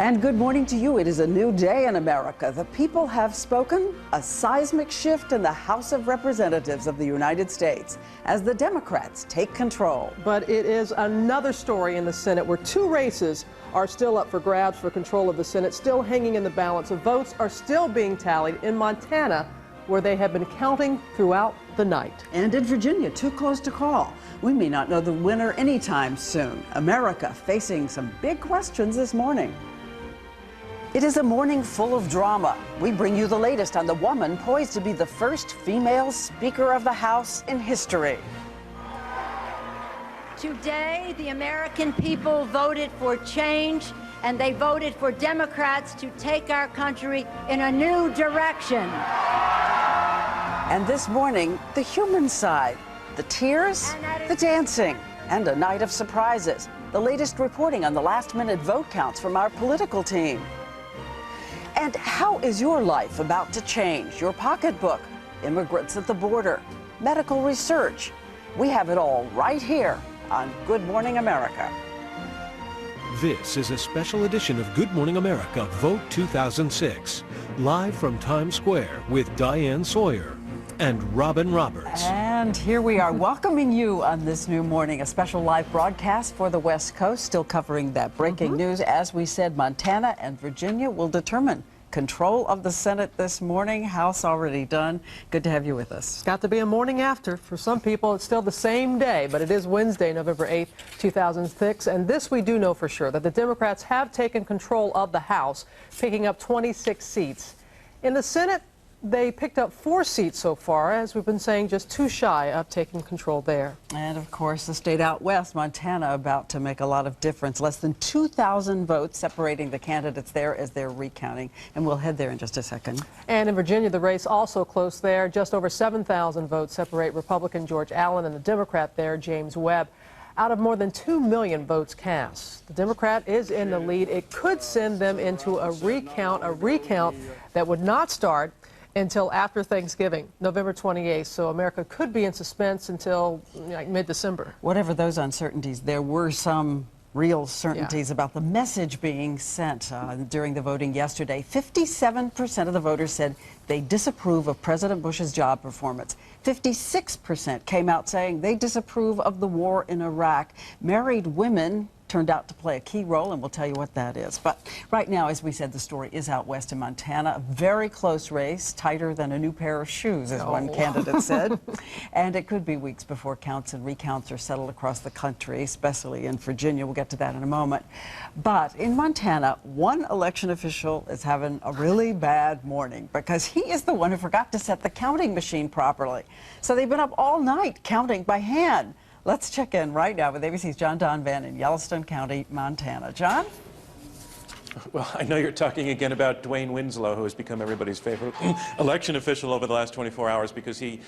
And good morning to you. It is a new day in America. The people have spoken. A seismic shift in the House of Representatives of the United States as the Democrats take control. But it is another story in the Senate where two races are still up for grabs for control of the Senate, still hanging in the balance. The votes are still being tallied in Montana, where they have been counting throughout the night. And in Virginia, too close to call. We may not know the winner anytime soon. America facing some big questions this morning. It is a morning full of drama. We bring you the latest on the woman poised to be the first female Speaker of the House in history. Today, the American people voted for change, and they voted for Democrats to take our country in a new direction. And this morning, the human side, the tears, the dancing, and a night of surprises. The latest reporting on the last-minute vote counts from our political team. And how is your life about to change? Your pocketbook, immigrants at the border, medical research. We have it all right here on Good Morning America. This is a special edition of Good Morning America Vote 2006, live from Times Square with Diane Sawyer and Robin Roberts. And here we are welcoming you on this new morning, a special live broadcast for the West Coast, still covering that breaking news. As we said, Montana and Virginia will determine control of the Senate this morning. House already done. Good to have you with us. It's got to be a morning after. For some people, it's still the same day, but it is Wednesday, November 8th, 2006. And this we do know for sure, that the Democrats have taken control of the House, picking up 26 seats. In the Senate, they picked up 4 seats so far, as we've been saying, just too shy of taking control there. And of course, the state out west, Montana, about to make a lot of difference. Less than 2,000 votes separating the candidates there as they're recounting. And we'll head there in just a second. And in Virginia, the race also close there. Just over 7,000 votes separate Republican George Allen and the Democrat there, James Webb, out of more than 2 million votes cast. The Democrat is in the lead. It could send them into a recount that would not start until after Thanksgiving, November 28th. So America could be in suspense until like mid-December. Whatever those uncertainties, there were some real certainties about the message being sent during the voting yesterday. 57% of the voters said they disapprove of President Bush's job performance. 56% came out saying they disapprove of the war in Iraq. Married women turned out to play a key role, and we'll tell you what that is. But right now, as we said, the story is out west in Montana. A very close race, tighter than a new pair of shoes, as one candidate said. And it could be weeks before counts and recounts are settled across the country, especially in Virginia. We'll get to that in a moment. But in Montana, one election official is having a really bad morning because he is the one who forgot to set the counting machine properly. So they've been up all night counting by hand. Let's check in right now with ABC's John Donvan in Yellowstone County, Montana. John? Well, I know you're talking again about Dwayne Winslow, who has become everybody's favorite election official over the last 24 hours because he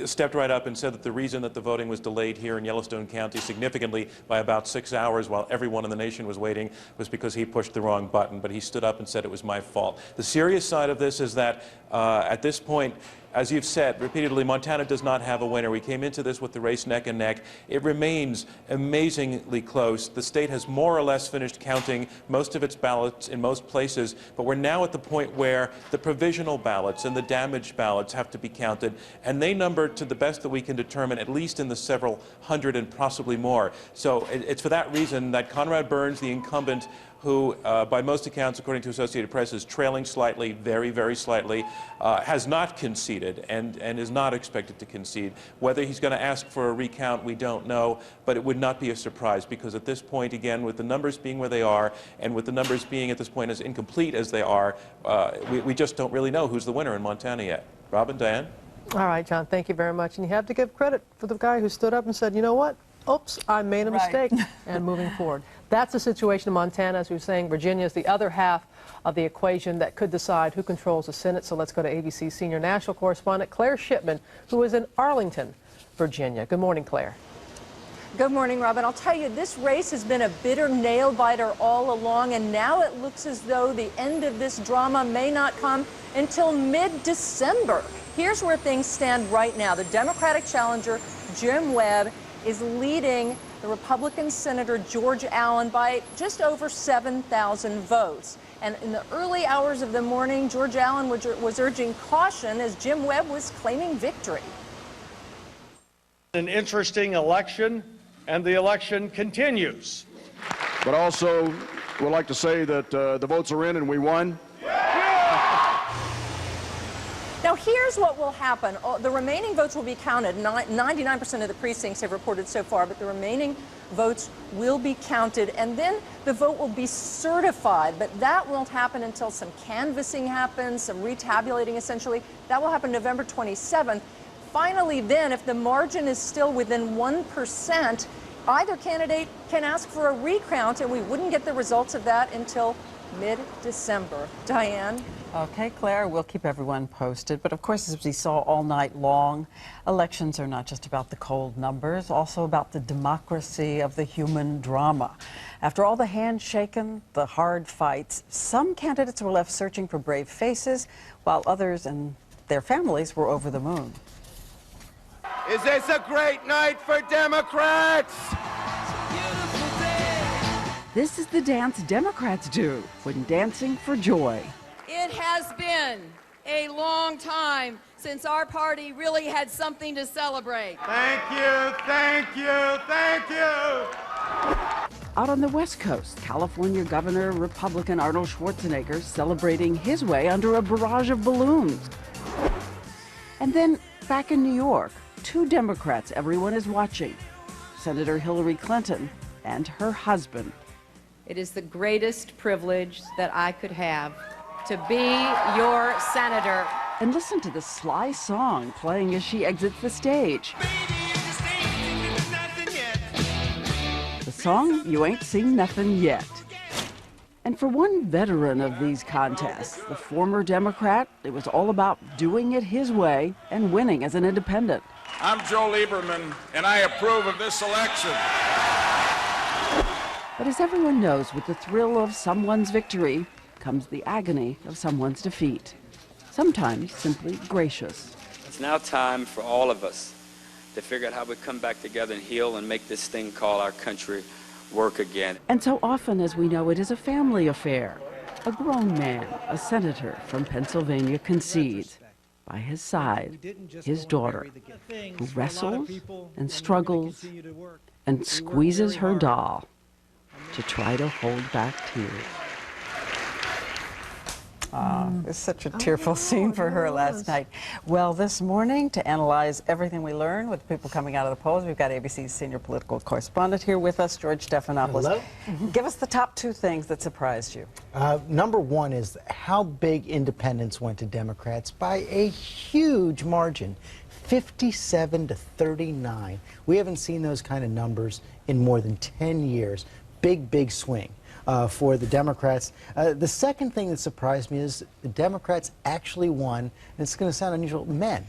stepped right up and said that the reason that the voting was delayed here in Yellowstone County significantly by about 6 hours while everyone in the nation was waiting was because he pushed the wrong button. But he stood up and said it was my fault. The serious side of this is that at this point, as you've said repeatedly, Montana does not have a winner. We came into this with the race neck and neck. It remains amazingly close. The state has more or less finished counting most of its ballots in most places, but we're now at the point where the provisional ballots and the damaged ballots have to be counted, and they number, to the best that we can determine, at least in the several hundred and possibly more. So it's for that reason that Conrad Burns, the incumbent, who, by most accounts, according to Associated Press, is trailing slightly, very, very slightly, has not conceded and is not expected to concede. Whether he's going to ask for a recount, we don't know, but it would not be a surprise because at this point, again, with the numbers being where they are and with the numbers being at this point as incomplete as they are, we just don't really know who's the winner in Montana yet. Robin, Diane? All right, John, thank you very much. And you have to give credit for the guy who stood up and said, you know what? Oops, I made a mistake, and moving forward. That's the situation in Montana. As we were saying, Virginia is the other half of the equation that could decide who controls the Senate. So let's go to ABC senior national correspondent Claire Shipman, who is in Arlington, Virginia. Good morning, Claire. Good morning, Robin. I'll tell you, this race has been a bitter nail-biter all along, and now it looks as though the end of this drama may not come until mid-December. Here's where things stand right now. The Democratic challenger, Jim Webb, is leading the Republican Senator George Allen by just over 7,000 votes. And in the early hours of the morning, George Allen was urging caution as Jim Webb was claiming victory. An interesting election, and the election continues. But also would like to say that the votes are in and we won. Now, here's what will happen. The remaining votes will be counted. 99% of the precincts have reported so far, but the remaining votes will be counted, and then the vote will be certified. But that won't happen until some canvassing happens, some retabulating, essentially. That will happen November 27th. Finally, then, if the margin is still within 1%, either candidate can ask for a recount, and we wouldn't get the results of that until mid-December. Diane? Okay, Claire, we'll keep everyone posted. But of course, as we saw all night long, elections are not just about the cold numbers, also about the democracy of the human drama. After all the handshaking, the hard fights, some candidates were left searching for brave faces, while others and their families were over the moon. Is this a great night for Democrats? This is the dance Democrats do when dancing for joy. It has been a long time since our party really had something to celebrate. Thank you, thank you, thank you. Out on the West Coast, California Governor Republican Arnold Schwarzenegger celebrating his way under a barrage of balloons. And then back in New York, two Democrats everyone is watching, Senator Hillary Clinton and her husband. It is the greatest privilege that I could have to be your senator. And listen to the sly song playing as she exits the stage. The song, You Ain't Seen Nothing Yet. And for one veteran of these contests, the former Democrat, it was all about doing it his way and winning as an independent. I'm Joe Lieberman, and I approve of this election. But as everyone knows, with the thrill of someone's victory comes the agony of someone's defeat. Sometimes simply gracious. It's now time for all of us to figure out how we come back together and heal and make this thing called our country work again. And so often, as we know, it is a family affair. A grown man, a senator from Pennsylvania, concedes. By his side, his daughter, who wrestles and struggles and squeezes her doll to try to hold back tears. It's such a tearful scene for her last night. Well, this morning, to analyze everything we learned with people coming out of the polls, we've got ABC's senior political correspondent here with us, George Stephanopoulos. Hello. Give us the top two things that surprised you. Number one is how big independents went to Democrats by a huge margin, 57 to 39. We haven't seen those kind of numbers in more than 10 years. Big, big swing. For the Democrats. The second thing that surprised me is the Democrats actually won, and it's going to sound unusual, men.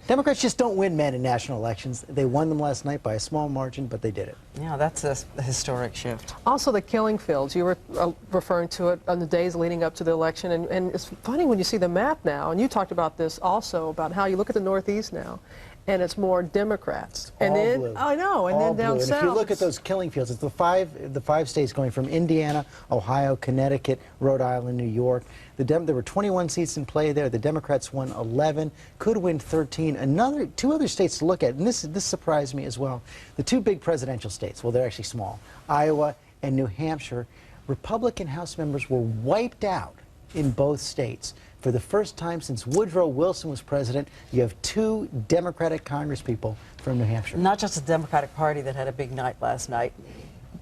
Democrats just don't win men in national elections. They won them last night by a small margin, but they did it. Yeah, that's a historic shift. Also, the killing fields. You were referring to it on the days leading up to the election, and it's funny when you see the map now, and you talked about this also, about how you look at the Northeast now, and it's more Democrats. And all then blue. I know, and all then down blue. south. And if you look at those killing fields, it's the five states going from Indiana, Ohio, Connecticut, Rhode Island, New York. There were 21 seats in play there. The Democrats won 11, could win 13. Two other states to look at, and this surprised me as well. The two big presidential states, well, they're actually small, Iowa and New Hampshire. Republican House members were wiped out in both states. For the first time since Woodrow Wilson was president, you have two Democratic congresspeople from New Hampshire. Not just the Democratic Party that had a big night last night.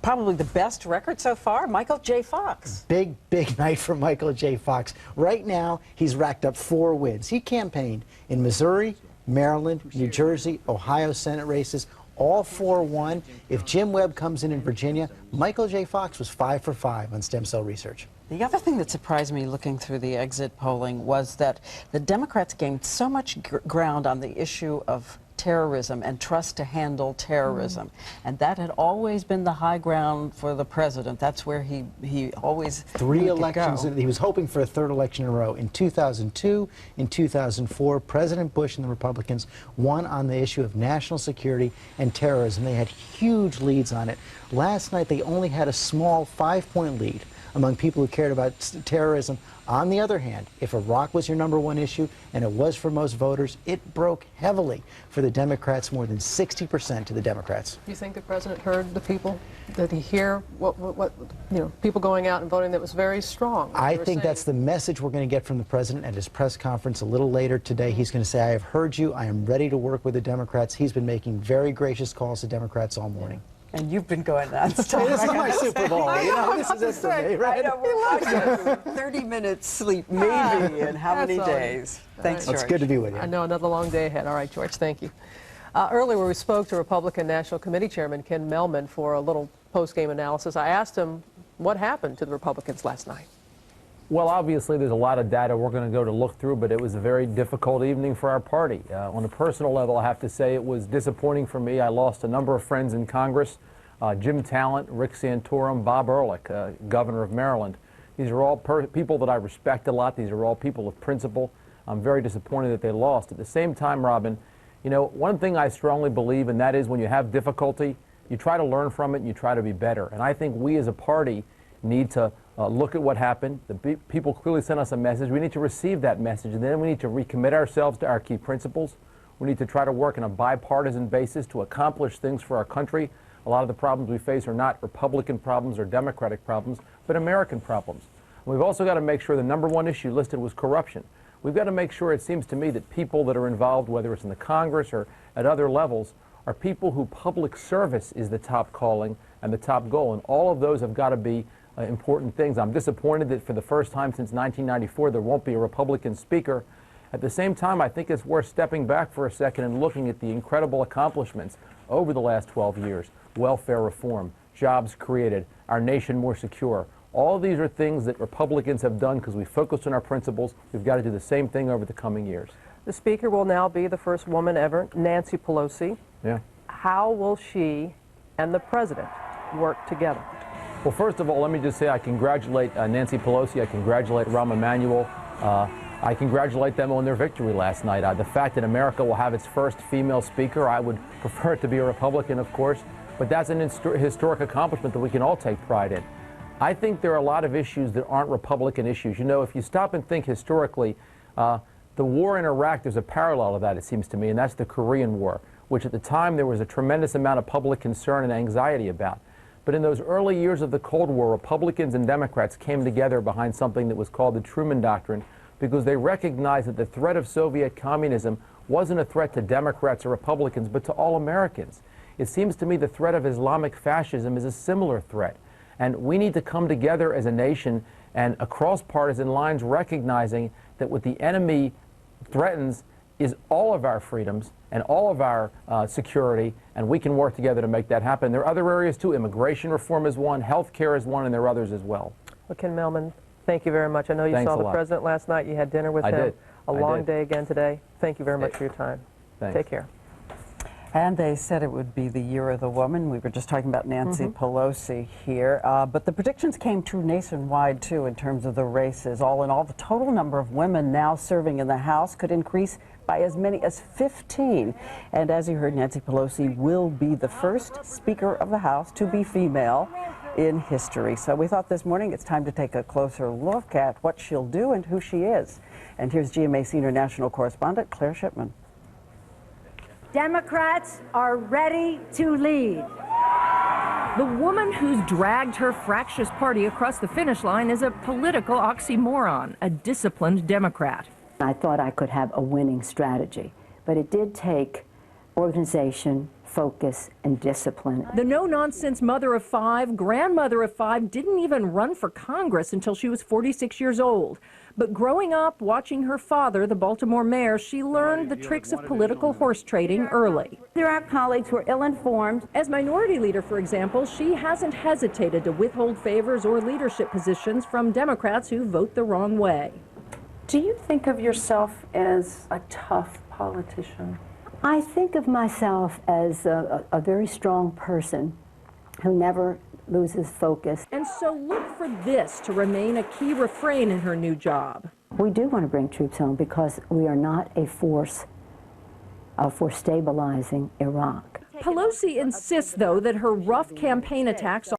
Probably the best record so far, Michael J. Fox. Big, big night for Michael J. Fox. Right now, he's racked up 4 wins. He campaigned in Missouri, Maryland, New Jersey, Ohio Senate races. All 4 won. If Jim Webb comes in Virginia, Michael J. Fox was 5 for 5 on stem cell research. The other thing that surprised me looking through the exit polling was that the Democrats gained so much ground on the issue of terrorism and trust to handle terrorism. And that had always been the high ground for the president. That's where he always Three elections. He was hoping for a third election in a row. In 2002, in 2004, President Bush and the Republicans won on the issue of national security and terrorism. They had huge leads on it. Last night, they only had a small 5-point lead among people who cared about terrorism. On the other hand, if Iraq was your #1 issue, and it was for most voters, it broke heavily for the Democrats, more than 60% to the Democrats. Do you think the president heard the people? Did he hear what people going out and voting that was very strong? I think that's the message we're going to get from the president at his press conference a little later today. He's going to say, I have heard you. I am ready to work with the Democrats. He's been making very gracious calls to Democrats all morning. And you've been going nonstop. This is my Super Bowl. You know, this is it for me, right? I know, we're 30 minutes sleep, maybe, in how many days? Thanks, George. It's good to be with you. I know, another long day ahead. All right, George, thank you. Earlier, we spoke to Republican National Committee Chairman Ken Mehlman for a little post-game analysis. I asked him what happened to the Republicans last night. Well, obviously, there's a lot of data we're going to go to look through, but it was a very difficult evening for our party. On a personal level, I have to say it was disappointing for me. I lost a number of friends in Congress, Jim Talent, Rick Santorum, Bob Ehrlich, governor of Maryland. These are all people that I respect a lot. These are all people of principle. I'm very disappointed that they lost. At the same time, Robin, you know, one thing I strongly believe, and that is when you have difficulty, you try to learn from it and you try to be better. And I think we as a party need to look at what happened. The people clearly sent us a message. We need to receive that message, and then we need to recommit ourselves to our key principles. We need to try to work on a bipartisan basis to accomplish things for our country. A lot of the problems we face are not Republican problems or Democratic problems, but American problems. And we've also got to make sure the #1 issue listed was corruption. We've got to make sure, it seems to me, that people that are involved, whether it's in the Congress or at other levels, are people who public service is the top calling and the top goal. And all of those have got to be important things. I'm disappointed that for the first time since 1994 there won't be a Republican speaker. At the same time, I think it's worth stepping back for a second and looking at the incredible accomplishments over the last 12 years. Welfare reform, jobs created, our nation more secure. All of these are things that Republicans have done because we focused on our principles. We've got to do the same thing over the coming years. The speaker will now be the first woman ever, Nancy Pelosi. Yeah. How will she and the president work together? Well, first of all, let me just say I congratulate Nancy Pelosi. I congratulate Rahm Emanuel. I congratulate them on their victory last night. The fact that America will have its first female speaker, I would prefer it to be a Republican, of course, but that's an historic accomplishment that we can all take pride in. I think there are a lot of issues that aren't Republican issues. You know, if you stop and think historically, the war in Iraq, there's a parallel to that, it seems to me, and that's the Korean War, which at the time there was a tremendous amount of public concern and anxiety about. But in those early years of the Cold War, Republicans and Democrats came together behind something that was called the Truman Doctrine because they recognized that the threat of Soviet communism wasn't a threat to Democrats or Republicans, but to all Americans. It seems to me the threat of Islamic fascism is a similar threat. And we need to come together as a nation and across partisan lines recognizing that what the enemy threatens is all of our freedoms and all of our security, and we can work together to make that happen. There are other areas too. Immigration reform is one, health care is one, and there are others as well. Well, Ken Mehlman, thank you very much. I know you saw the president last night. You had dinner with him. I did. A long day again today. Thank you very much for your time. Thanks. Take care. And they said it would be the year of the woman. We were just talking about Nancy Pelosi here. But the predictions came true nationwide, too, in terms of the races. All in all, the total number of women now serving in the House could increase by as many as 15. And as you heard, Nancy Pelosi will be the first Speaker of the House to be female in history. So we thought this morning it's time to take a closer look at what she'll do and who she is. And here's GMA Senior National Correspondent Claire Shipman. Democrats are ready to lead. The woman who's dragged her fractious party across the finish line is a political oxymoron, a disciplined Democrat. I thought I could have a winning strategy, but it did take organization, focus, and discipline. The no-nonsense mother of five, grandmother of five, didn't even run for Congress until she was 46 years old. But growing up, watching her father, the Baltimore mayor, she learned the tricks of political horse trading early. There are colleagues who are ill-informed. As minority leader, for example, she hasn't hesitated to withhold favors or leadership positions from Democrats who vote the wrong way. Do you think of yourself as a tough politician? I think of myself as a very strong person who never loses focus. And so look for this to remain a key refrain in her new job. We do want to bring troops home because we are not a force for stabilizing Iraq. Pelosi insists, though, that her rough campaign attacks